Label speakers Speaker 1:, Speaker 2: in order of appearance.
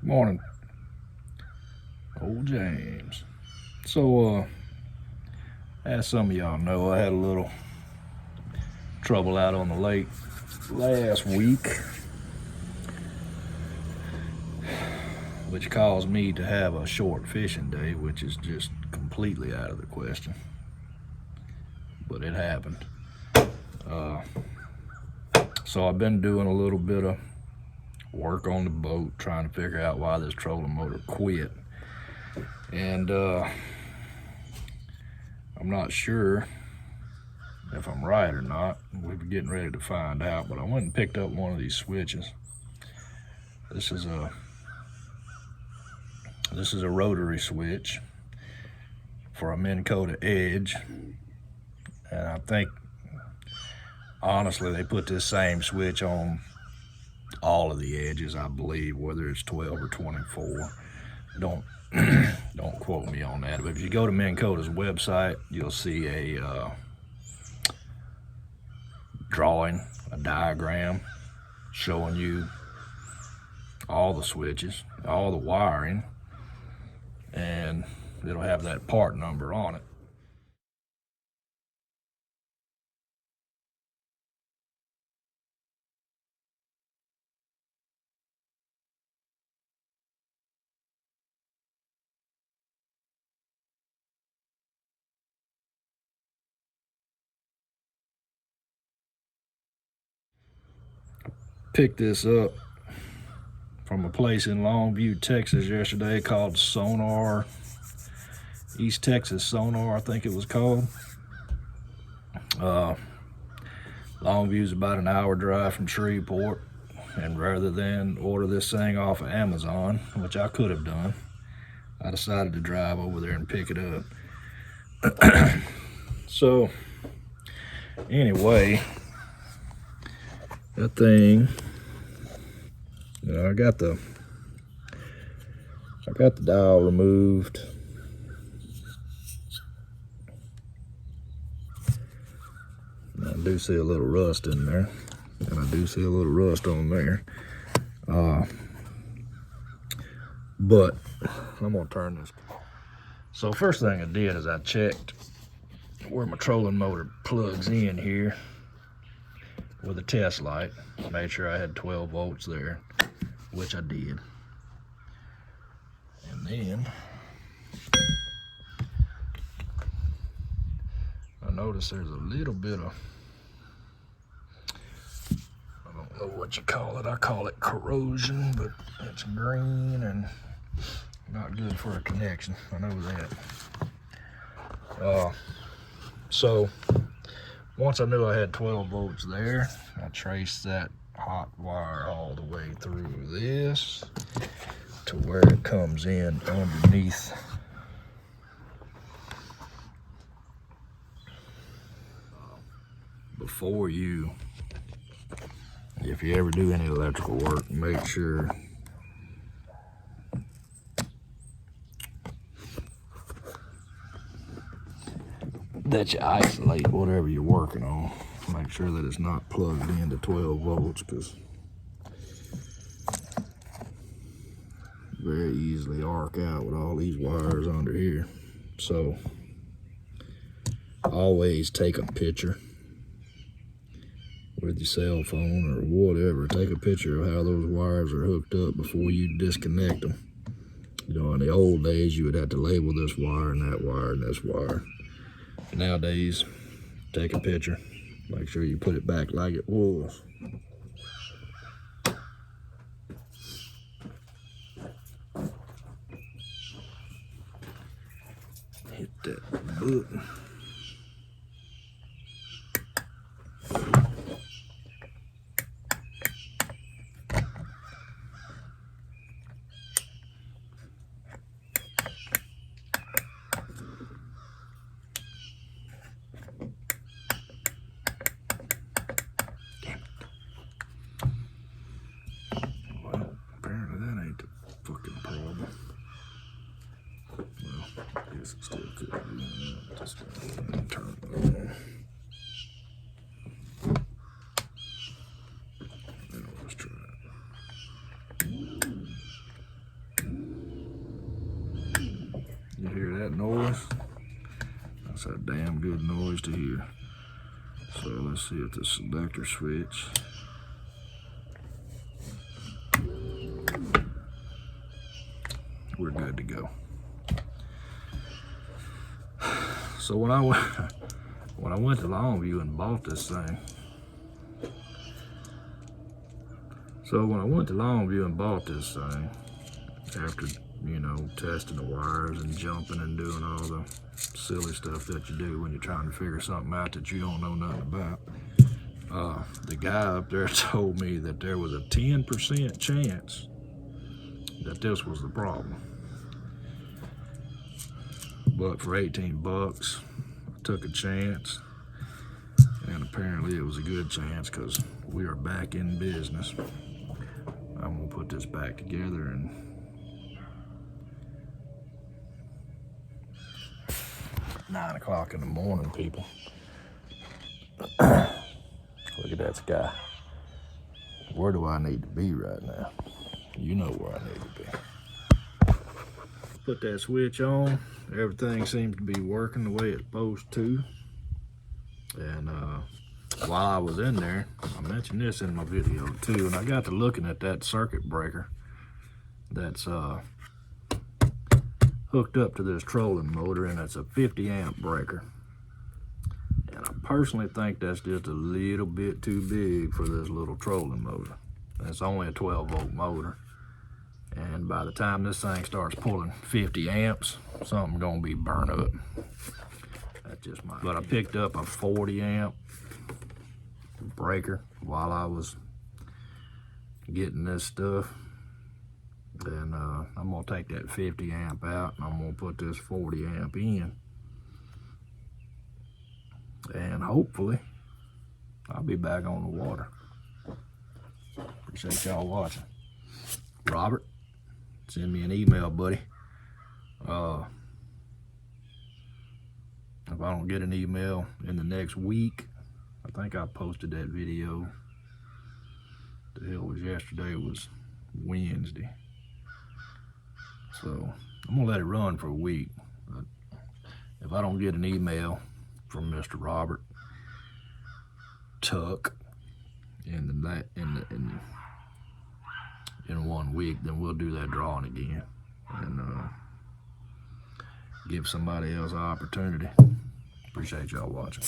Speaker 1: Morning, old James. So, as some of y'all know, I had a little trouble out on the lake last week, which caused me to have a short fishing day, which is just completely out of the question. But it happened. So I've been doing a little bit of work on the boat, trying to figure out why this trolling motor quit. And I'm not sure if I'm right or not. We're getting ready to find out, but I went and picked up one of these switches. This is a rotary switch for a MinnKota Edge, and I think honestly they put this same switch on all of the edges, I believe, whether it's 12 or 24. Don't quote me on that, but if you go to MinnKota's website, you'll see a drawing, a diagram showing you all the switches, all the wiring, and it'll have that part number on it. Picked this up from a place in Longview, Texas yesterday called Sonar, East Texas Sonar, I think it was called. Longview's about an hour drive from Shreveport, and rather than order this thing off of Amazon, which I could have done, I decided to drive over there and pick it up. So anyway, that thing, I got the dial removed. I do see a little rust in there, and I do see a little rust on there. But I'm gonna turn this. So first thing I did is I checked where my trolling motor plugs in here with a test light. Made sure I had 12 volts there, which I did. And then I noticed there's a little bit of, I don't know what you call it. I call it corrosion, but it's green and not good for a connection. I know that. So once I knew I had 12 volts there, I traced that hot wire all the way through this to where it comes in underneath before you, if you ever do any electrical work, make sure that you isolate whatever you're working on. Make sure that it's not plugged into 12 volts, because very easily arc out with all these wires under here. So always take a picture with your cell phone or whatever. Take a picture of how those wires are hooked up before you disconnect them. You know, in the old days, you would have to label this wire and that wire and this wire. Nowadays, take a picture, make sure you put it back like it was. Hit that button. Still could be just turn it on. Let's try it. You hear that noise? That's a damn good noise to hear. So let's see if the selector switch. We're good to go. So when I went to Longview and bought this thing, after, you know, testing the wires and jumping and doing all the silly stuff that you do when you're trying to figure something out that you don't know nothing about, the guy up there told me that there was a 10% chance that this was the problem. But for 18 bucks, I took a chance, and apparently it was a good chance because we are back in business. I'm gonna put this back together and 9 o'clock in the morning, people. Look at that sky. Where do I need to be right now? You know where I need to be. Put that switch on. Everything seems to be working the way it's supposed to. And while I was in there, I mentioned this in my video too, and I got to looking at that circuit breaker that's hooked up to this trolling motor, and it's a 50 amp breaker. And I personally think that's just a little bit too big for this little trolling motor. It's only a 12 volt motor. And by the time this thing starts pulling 50 amps, something's gonna be burnt up. That's just my opinion. But I picked up a 40 amp breaker while I was getting this stuff. And I'm gonna take that 50 amp out and I'm gonna put this 40 amp in. And hopefully, I'll be back on the water. Appreciate y'all watching. Robert, send me an email, buddy. If I don't get an email in the next week, I think I posted that video. The hell was yesterday? It was Wednesday. So I'm gonna let it run for a week. But if I don't get an email from Mr. Robert Tuck in 1 week, then we'll do that drawing again and give somebody else an opportunity. Appreciate y'all watching.